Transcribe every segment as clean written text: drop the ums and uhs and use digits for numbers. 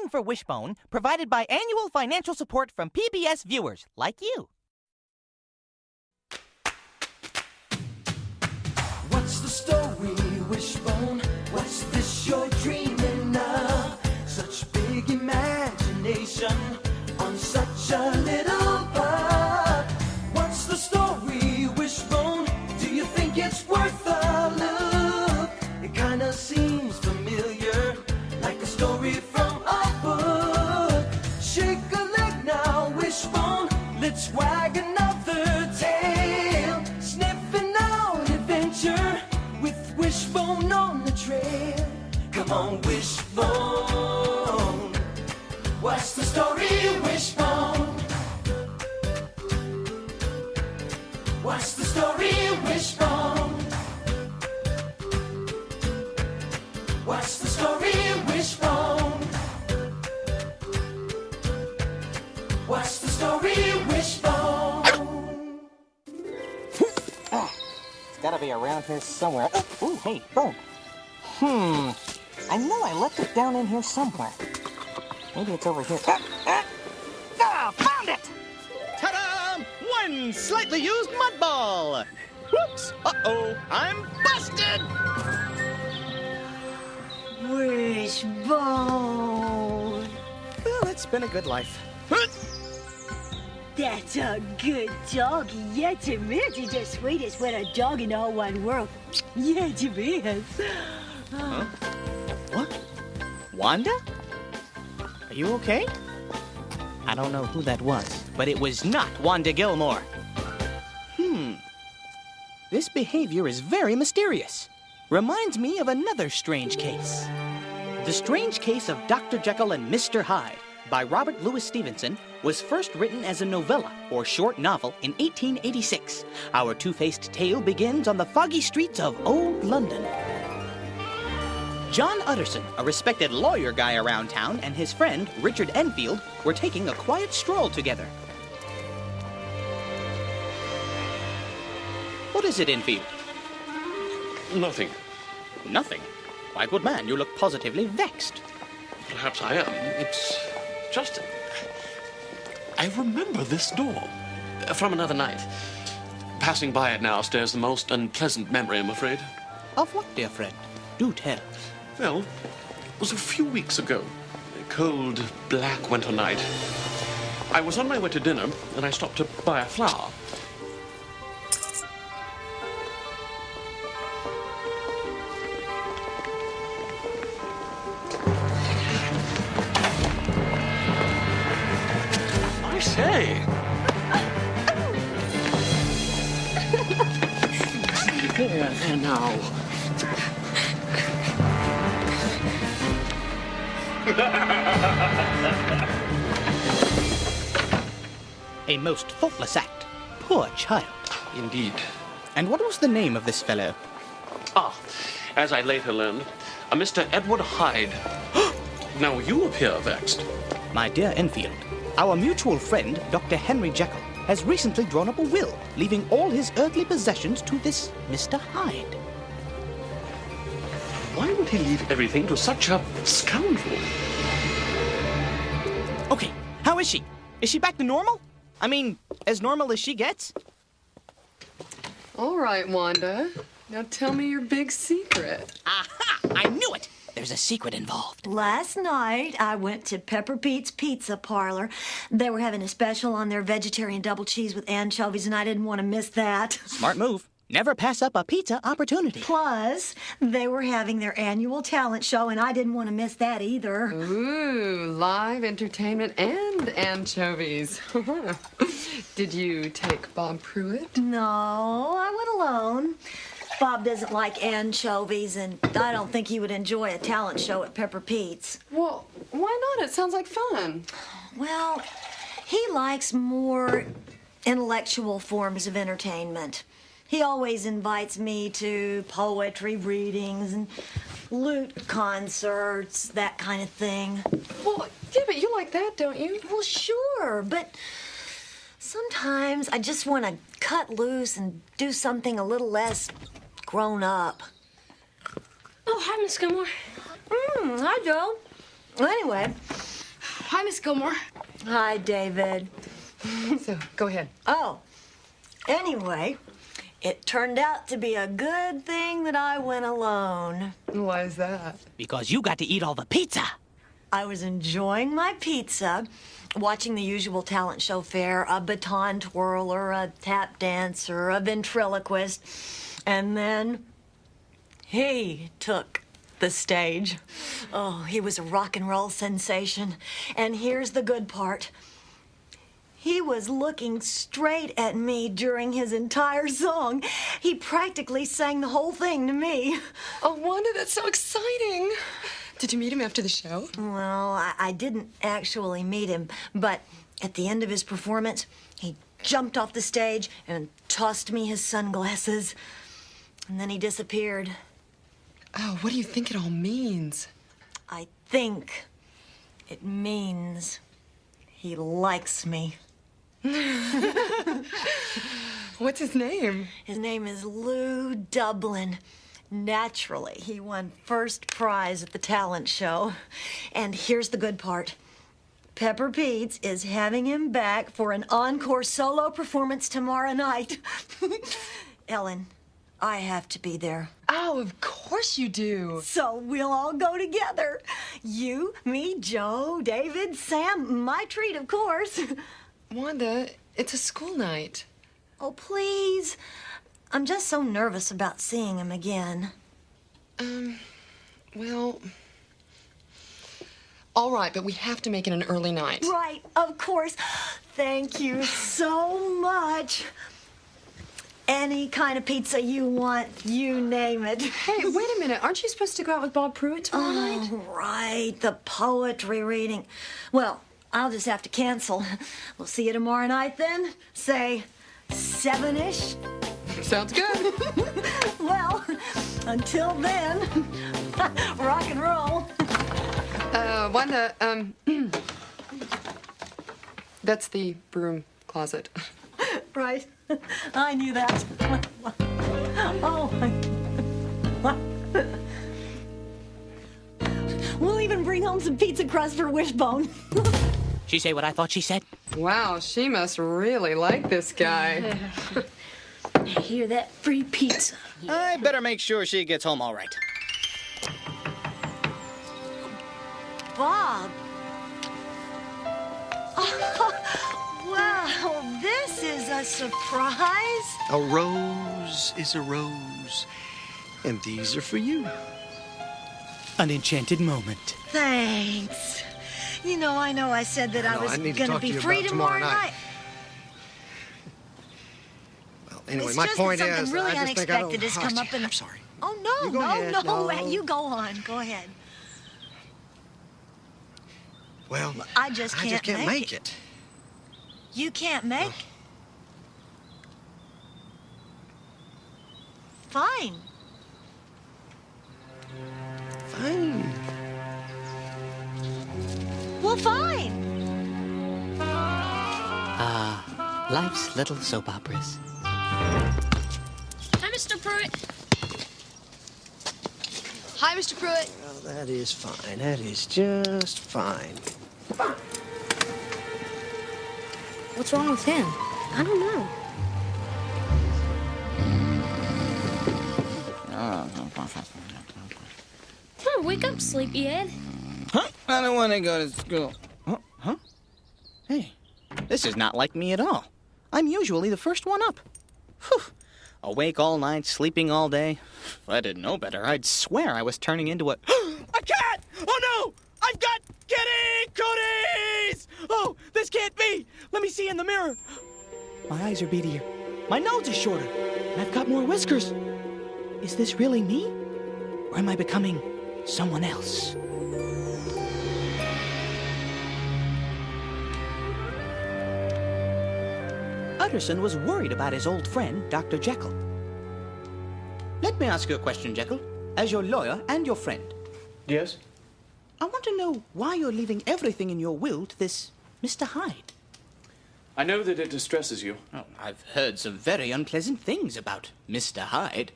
funding for Wishbone provided by annual financial support from PBS viewers like you. What's the story, Wishbone? What's this you're dreaming of? Such big imagination on such a little bud. What's the story, Wishbone? Do you think it's worth a look? It kinda seems familiar, like a story from a book. Shake a leg now, Wishbone. Let's wag another tail. Sniffing out adventure with Wishbone on the trail. Come on, Wishbone. What's the story, Wishbone? What's the story, Wishbone? What's the story, Wishbone? What's the story, Wishbone? It's gotta be around here somewhere. Ooh, hey, phone. I know I left it down in here somewhere. Maybe it's over here. Found it! Ta-da! One slightly used mud ball! Whoops! Uh-oh, I'm busted! Wishbone. Well, it's been a good life. That's a good dog. Yes, it is. He's the sweetest little dog in the whole wide world. Yes, it is. Huh? What? Wanda? Are you okay? I don't know who that was, but it was not Wanda Gilmore. This behavior is very mysterious. Reminds me of another strange case. The Strange Case of Dr. Jekyll and Mr. Hyde by Robert Louis Stevenson was first written as a novella or short novel in 1886. Our two-faced tale begins on the foggy streets of old London. John Utterson, a respected lawyer guy around town, and his friend, Richard Enfield, were taking a quiet stroll together. What is it, Enfield? Nothing. Nothing? Why, good man, you look positively vexed. Perhaps I am. It's just... I remember this door from another night. Passing by it now stirs the most unpleasant memory, I'm afraid. Of what, dear friend? Do tell. Well, it was a few weeks ago. A cold, black winter night. I was on my way to dinner, and I stopped to buy a flower. I say! And now... A most faultless act. Poor child. Indeed. And what was the name of this fellow? Ah, as I later learned, a Mr. Edward Hyde. Now you appear vexed. My dear Enfield, our mutual friend, Dr. Henry Jekyll, has recently drawn up a will, leaving all his earthly possessions to this Mr. Hyde. Why would he leave everything to such a scoundrel? Okay, how is she? Is she back to normal? I mean, as normal as she gets? All right, Wanda. Now tell me your big secret. Aha! I knew it! There's a secret involved. Last night, I went to Pepper Pete's Pizza Parlor. They were having a special on their vegetarian double cheese with anchovies, and I didn't want to miss that. Smart move. Never pass up a pizza opportunity. Plus, they were having their annual talent show, and I didn't want to miss that either. Ooh, live entertainment and anchovies. Did you take Bob Pruitt? No, I went alone. Bob doesn't like anchovies, and I don't think he would enjoy a talent show at Pepper Pete's. Well, why not? It sounds like fun. Well, he likes more intellectual forms of entertainment. He always invites me to poetry readings and lute concerts, that kind of thing. Well, yeah, but you like that, don't you? Well, sure, but sometimes I just want to cut loose and do something a little less grown up. Oh, hi, Miss Gilmore. Hi, Joe. Anyway, Hi, Miss Gilmore. Hi, David. So, go ahead. Oh, anyway, it turned out to be a good thing that I went alone. Why is that? Because you got to eat all the pizza. I was enjoying my pizza, watching the usual talent show fare, a baton twirler, a tap dancer, a ventriloquist, and then he took the stage. Oh, he was a rock and roll sensation. And here's the good part. He was looking straight at me during his entire song. He practically sang the whole thing to me. Oh, Wanda, that's so exciting. Did you meet him after the show? Well, I didn't actually meet him, but at the end of his performance, he jumped off the stage and tossed me his sunglasses. And then he disappeared. Oh, what do you think it all means? I think it means he likes me. What's his name? His name is Lou Dublin. Naturally, he won first prize at the talent show. And here's the good part. Pepper Pete's is having him back for an encore solo performance tomorrow night. Ellen, I have to be there. Oh, of course you do. So we'll all go together. You, me, Joe, David, Sam, my treat, of course. Wanda, it's a school night. Oh, please. I'm just so nervous about seeing him again. Well, all right, but we have to make it an early night. Right, of course. Thank you so much. Any kind of pizza you want, you name it. Hey, wait a minute. Aren't you supposed to go out with Bob Pruitt tomorrow night? Right, the poetry reading. Well, I'll just have to cancel. We'll see you tomorrow night then. Say 7-ish. Sounds good. Well, until then, rock and roll. Wanda, that's the broom closet. Right. I knew that. Oh, we'll even bring home some pizza crust for Wishbone. She say what I thought she said? Wow, she must really like this guy. Hear that? Free pizza. I better make sure she gets home all right. Bob. Oh, wow, this is a surprise. A rose is a rose, and these are for you. An enchanted moment. Thanks. You know I said that I was need to going talk to be you free about tomorrow night. Well, anyway, It's my just point that is, something really I just think I don't... unexpected has come up in... I'm sorry. Oh, You go ahead. no, No. you go on. Go ahead. Well, I just can't make it. You can't make? Fine. Fine. Well, fine. Life's little soap operas. Hi, Mr. Pruitt. Hi, Mr. Pruitt. Well, that is fine. That is just fine. What's wrong with him? I don't know. Come on, wake up, sleepyhead. Huh? I don't want to go to school. Huh? Hey, this is not like me at all. I'm usually the first one up. Whew. Awake all night, sleeping all day. If I didn't know better, I'd swear I was turning into a cat! Oh no! I've got kitty cooties! Oh, this can't be! Let me see in the mirror. My eyes are beadier. My nose is shorter. And I've got more whiskers. Is this really me? Or am I becoming someone else? Utterson was worried about his old friend, Dr. Jekyll. Let me ask you a question, Jekyll. As your lawyer and your friend, Yes? I want to know why you're leaving everything in your will to this Mr. Hyde. I know that it distresses you. Oh, I've heard some very unpleasant things about Mr. Hyde.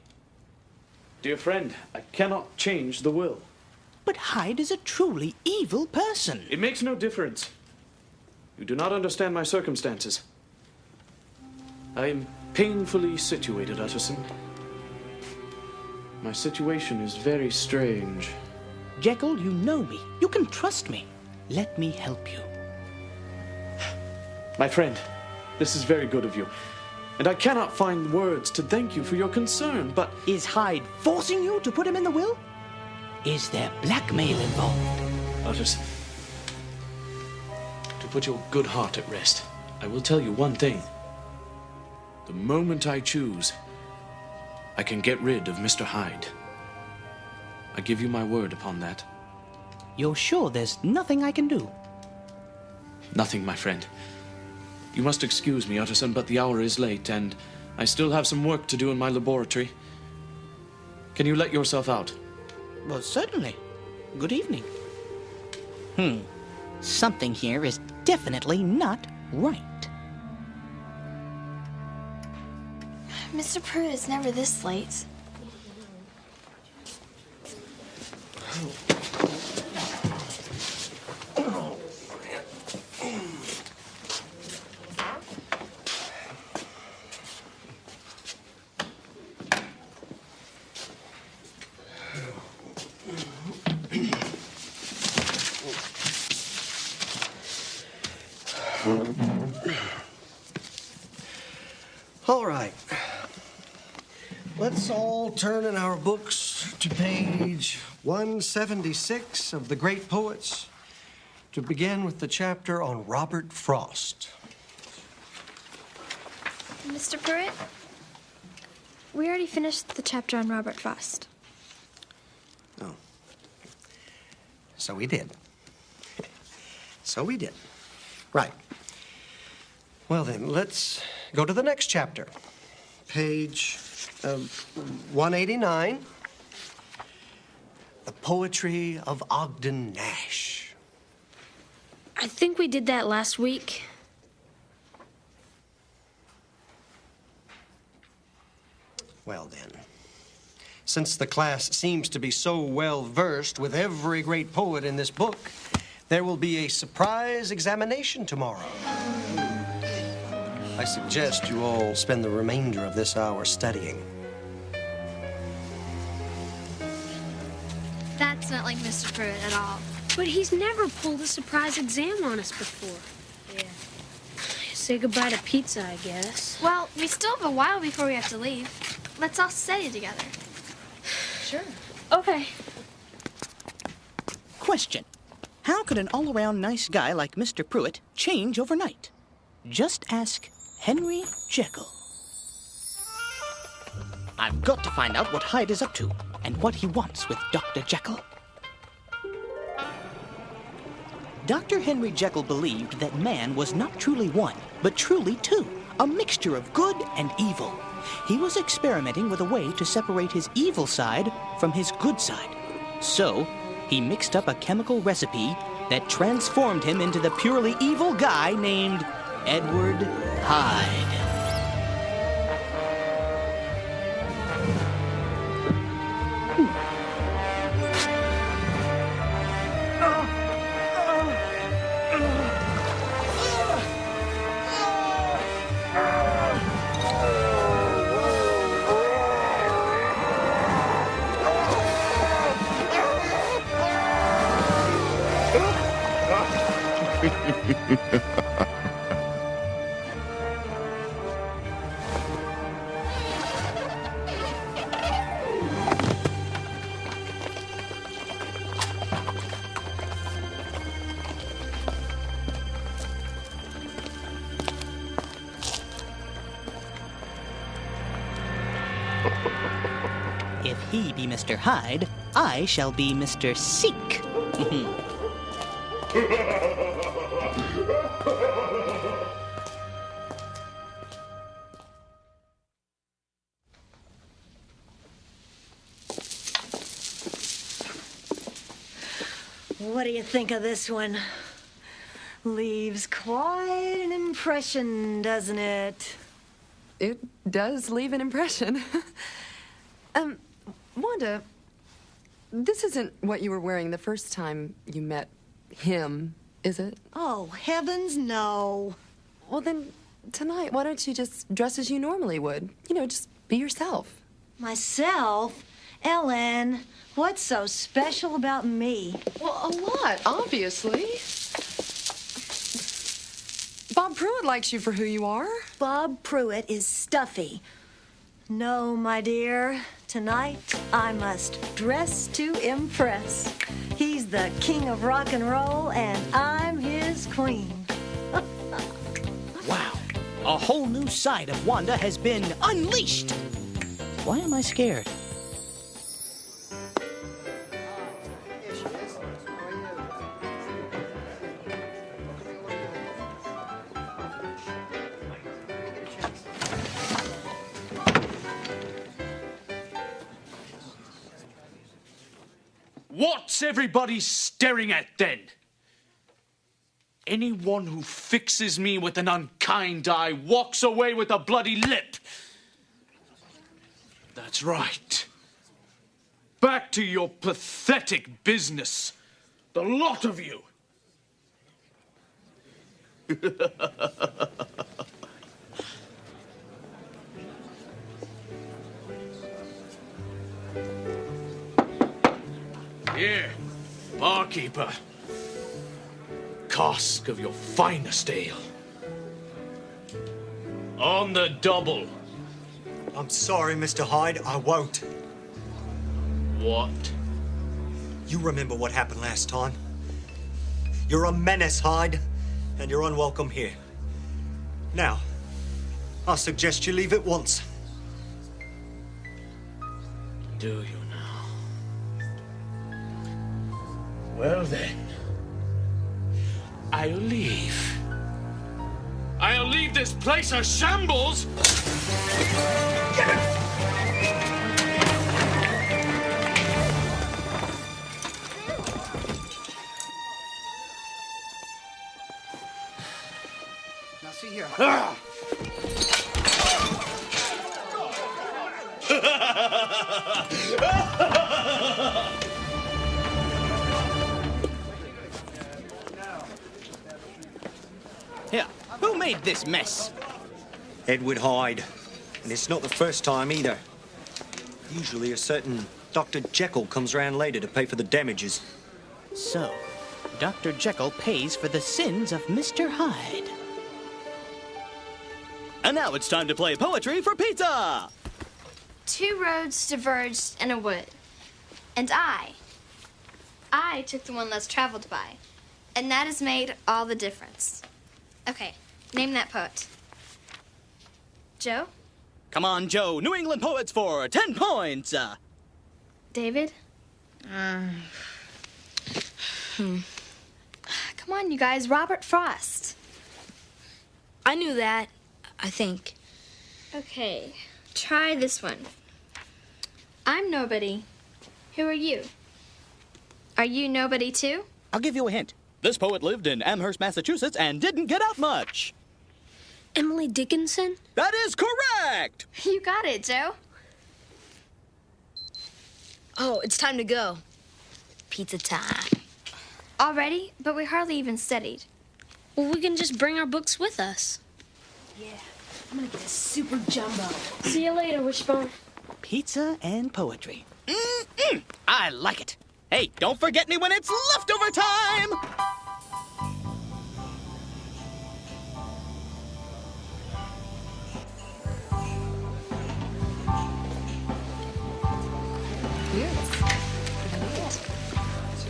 Dear friend, I cannot change the will. But Hyde is a truly evil person. It makes no difference. You do not understand my circumstances. I am painfully situated, Utterson. My situation is very strange. Jekyll, you know me. You can trust me. Let me help you. My friend, this is very good of you. And I cannot find words to thank you for your concern, but... Is Hyde forcing you to put him in the will? Is there blackmail involved? Utterson, to put your good heart at rest, I will tell you one thing. The moment I choose, I can get rid of Mr. Hyde. I give you my word upon that. You're sure there's nothing I can do? Nothing, my friend. You must excuse me, Utterson, but the hour is late, and I still have some work to do in my laboratory. Can you let yourself out? Well, certainly. Good evening. Something here is definitely not right. Mr. Pruitt is never this late. All right. Let's all turn in our books to page 176 of The Great Poets to begin with the chapter on Robert Frost. Mr. Pruitt, we already finished the chapter on Robert Frost. Oh. So we did. So we did. Right. Well, then, let's go to the next chapter. Page 189. The Poetry of Ogden Nash. I think we did that last week. Well, then, since the class seems to be so well versed with every great poet in this book, there will be a surprise examination tomorrow. I suggest you all spend the remainder of this hour studying. That's not like Mr. Pruitt at all. But he's never pulled a surprise exam on us before. Yeah. Say goodbye to pizza, I guess. Well, we still have a while before we have to leave. Let's all study together. Sure. Okay. Question. How could an all-around nice guy like Mr. Pruitt change overnight? Just ask Henry Jekyll. I've got to find out what Hyde is up to and what he wants with Dr. Jekyll. Dr. Henry Jekyll believed that man was not truly one, but truly two, a mixture of good and evil. He was experimenting with a way to separate his evil side from his good side. So, he mixed up a chemical recipe that transformed him into the purely evil guy named Edward Hyde. If he be Mr. Hyde, I shall be Mr. Seek. What do you think of this one? Leaves quite an impression, doesn't it? It does leave an impression. Wanda, This isn't what you were wearing the first time you met him, is it? Oh, heavens, no. Well, then, tonight, why don't you just dress as you normally would? You know, just be yourself. Myself? Ellen, what's so special about me? Well, a lot, obviously. Bob Pruitt likes you for who you are. Bob Pruitt is stuffy. No, my dear. Tonight, I must dress to impress. He's the king of rock and roll, and I'm his queen. Wow. A whole new side of Wanda has been unleashed. Why am I scared? What's everybody staring at then? Anyone who fixes me with an unkind eye walks away with a bloody lip. That's right. Back to your pathetic business. The lot of you. Here, barkeeper. Cask of your finest ale. On the double. I'm sorry, Mr. Hyde, I won't. What? You remember what happened last time? You're a menace, Hyde, and you're unwelcome here. Now, I suggest you leave at once. Do you now? Well then, I'll leave. I'll leave this place a shambles! Get it! Now see here. Here, who made this mess? Edward Hyde. And it's not the first time either. Usually a certain Dr. Jekyll comes round later to pay for the damages. So, Dr. Jekyll pays for the sins of Mr. Hyde. And now it's time to play Poetry for Pizza! 2 roads diverged in a wood, and I took the one less traveled by, and that has made all the difference. Okay, name that poet. Joe? Come on, Joe. New England poets for 10 points. David? Come on, you guys. Robert Frost. I knew that, I think. Okay, try this one. I'm nobody. Who are you? Are you nobody too? I'll give you a hint. This poet lived in Amherst, Massachusetts, and didn't get out much. Emily Dickinson? That is correct! You got it, Joe. Oh, it's time to go. Pizza time. Already? But we hardly even studied. Well, we can just bring our books with us. Yeah, I'm gonna get a super jumbo. See you later, Wishbone. Pizza and poetry. I like it. Hey, don't forget me when it's leftover time!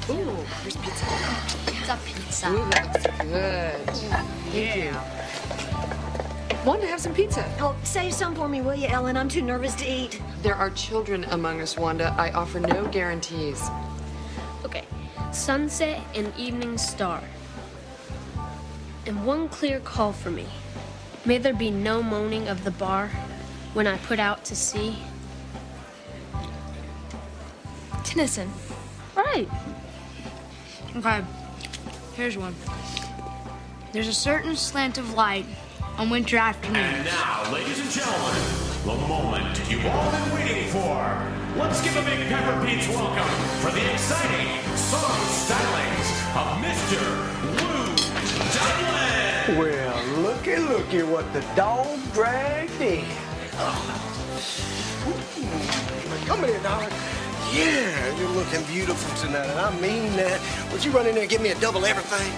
Ooh, here's pizza. It's a pizza. Ooh, that looks good. Thank you. Wanda, have some pizza. Oh, save some for me, will you, Ellen? I'm too nervous to eat. There are children among us, Wanda. I offer no guarantees. Okay, sunset and evening star. And one clear call for me. May there be no moaning of the bar when I put out to sea. Tennyson. Right. Okay, here's one. There's a certain slant of light on winter afternoons. And now, ladies and gentlemen, the moment you've all been waiting for. Let's give a big Pepper Pete's welcome for the exciting song stylings of Mr. Lou Dublin. Well, looky what the dog dragged in. Come here, darling. Yeah, you're looking beautiful tonight, and I mean that. Would you run in there and give me a double everything?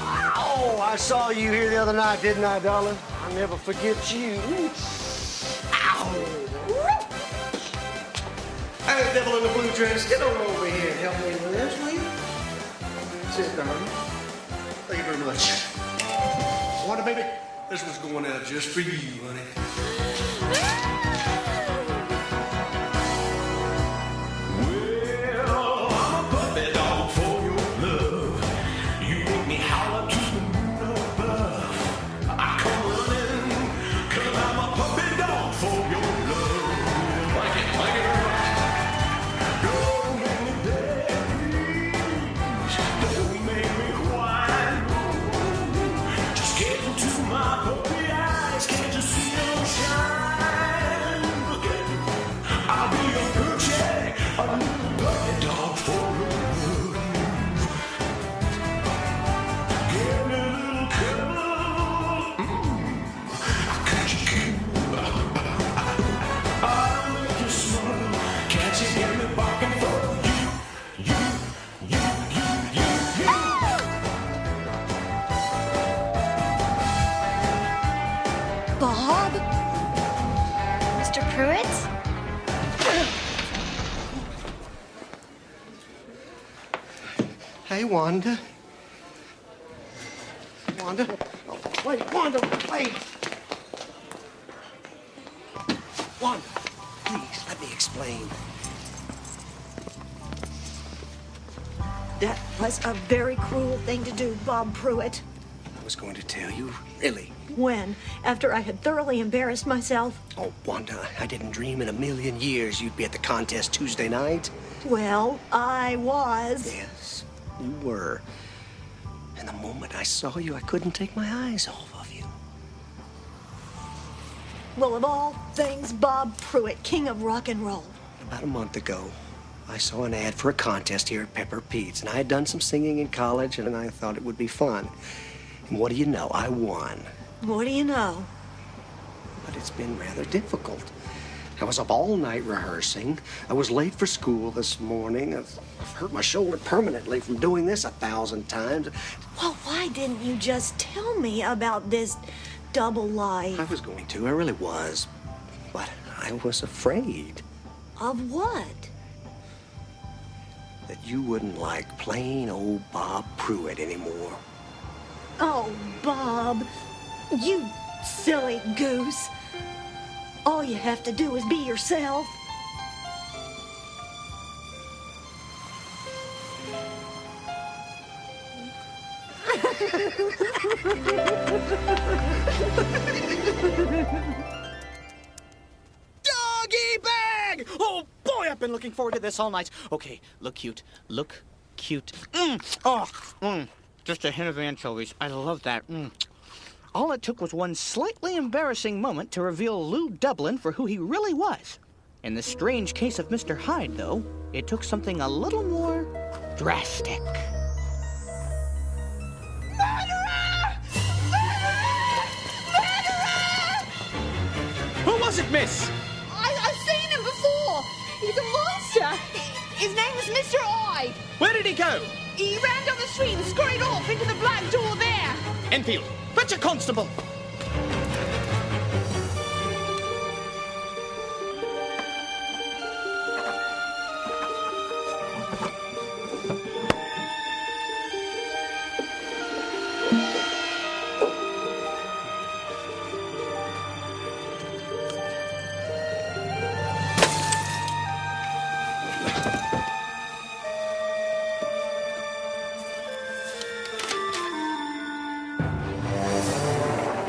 Oh, I saw you here the other night, didn't I, darling? I'll never forget you. Ow! Hey, devil in the blue dress, get on over here and help me with this, will you? That's it, darling. Thank you very much. Wanda, baby, this one's going out just for you, honey. Bob? Mr. Pruitt? Hey, Wanda. Wanda? Oh, wait, Wanda, wait. Wanda, please, let me explain. That was a very cruel thing to do, Bob Pruitt. I was going to tell you, really. When? After I had thoroughly embarrassed myself? Oh, Wanda, I didn't dream in a million years you'd be at the contest Tuesday night. Well, I was. Yes, you were. And the moment I saw you, I couldn't take my eyes off of you. Well, of all things, Bob Pruitt, king of rock and roll. About a month ago, I saw an ad for a contest here at Pepper Pete's, and I had done some singing in college, and I thought it would be fun. And what do you know? I won. What do you know? But it's been rather difficult. I was up all night rehearsing. I was late for school this morning. I've hurt my shoulder permanently from doing this 1,000 times. Well, why didn't you just tell me about this double life? I was going to. I really was. But I was afraid. Of what? That you wouldn't like plain old Bob Pruitt anymore. Oh, Bob, you silly goose. All you have to do is be yourself. Doggy bag! Oh, boy, I've been looking forward to this all night. Okay, look cute. Look cute. Just a hint of anchovies. I love that. All it took was one slightly embarrassing moment to reveal Lou Dublin for who he really was. In the strange case of Mr. Hyde, though, it took something a little more drastic. Murderer! Murderer! Murderer! Who was it, miss? I've seen him before. He's a monster. His name was Mr. Hyde. Where did he go? He ran down the street and scurried off into the black door there. Enfield, fetch a constable.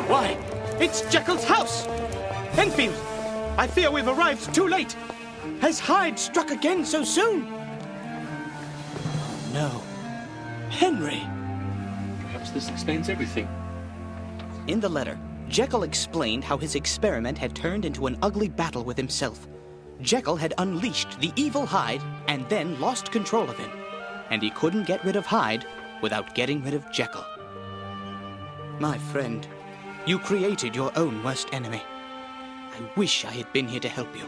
Why, it's Jekyll's house! Enfield, I fear we've arrived too late. Has Hyde struck again so soon? No. Henry. Perhaps this explains everything. In the letter, Jekyll explained how his experiment had turned into an ugly battle with himself. Jekyll had unleashed the evil Hyde and then lost control of him. And he couldn't get rid of Hyde without getting rid of Jekyll. My friend, you created your own worst enemy. I wish I had been here to help you.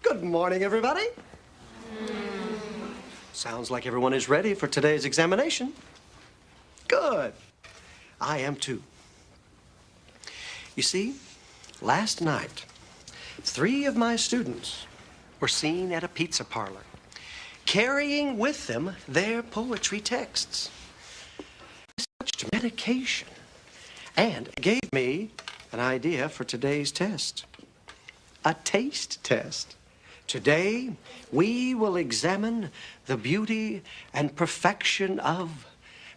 Good morning, everybody. Sounds like everyone is ready for today's examination. Good. I am too. You see, last night, 3 of my students were seen at a pizza parlor, carrying with them their poetry texts. Such medication, and it gave me an idea for today's test. A taste test. Today, we will examine the beauty and perfection of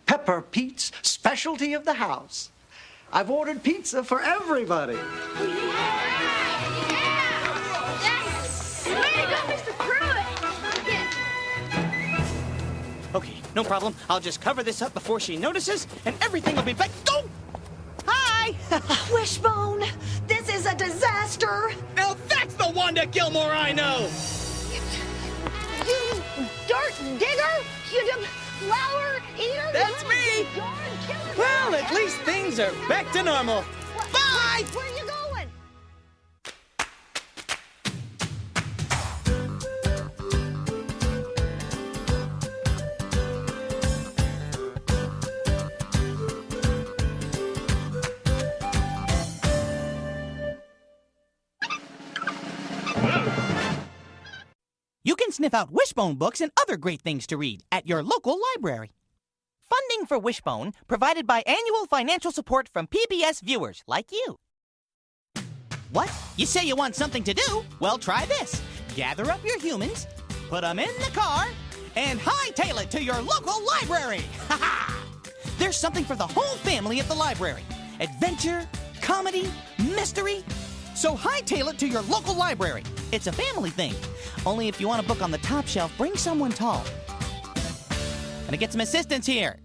Pepper Pete's specialty of the house. I've ordered pizza for everybody. Yes! Way to go, Mr. Pruitt! Okay, no problem. I'll just cover this up before she notices, and everything will be back. Go! Hi! Wishbone, this is a disaster. Now that's the Wanda Gilmore I know! You dirt digger! You flower eater! That's me! Well, at least things are back to normal. Bye! Where are you going? You can sniff out Wishbone books and other great things to read at your local library. Funding for Wishbone provided by annual financial support from PBS viewers like you. What? You say you want something to do? Well, try this. Gather up your humans, put them in the car, and hightail it to your local library. Ha ha! There's something for the whole family at the library. Adventure, comedy, mystery. So hightail it to your local library. It's a family thing. Only if you want a book on the top shelf, bring someone tall. Gonna get some assistance here.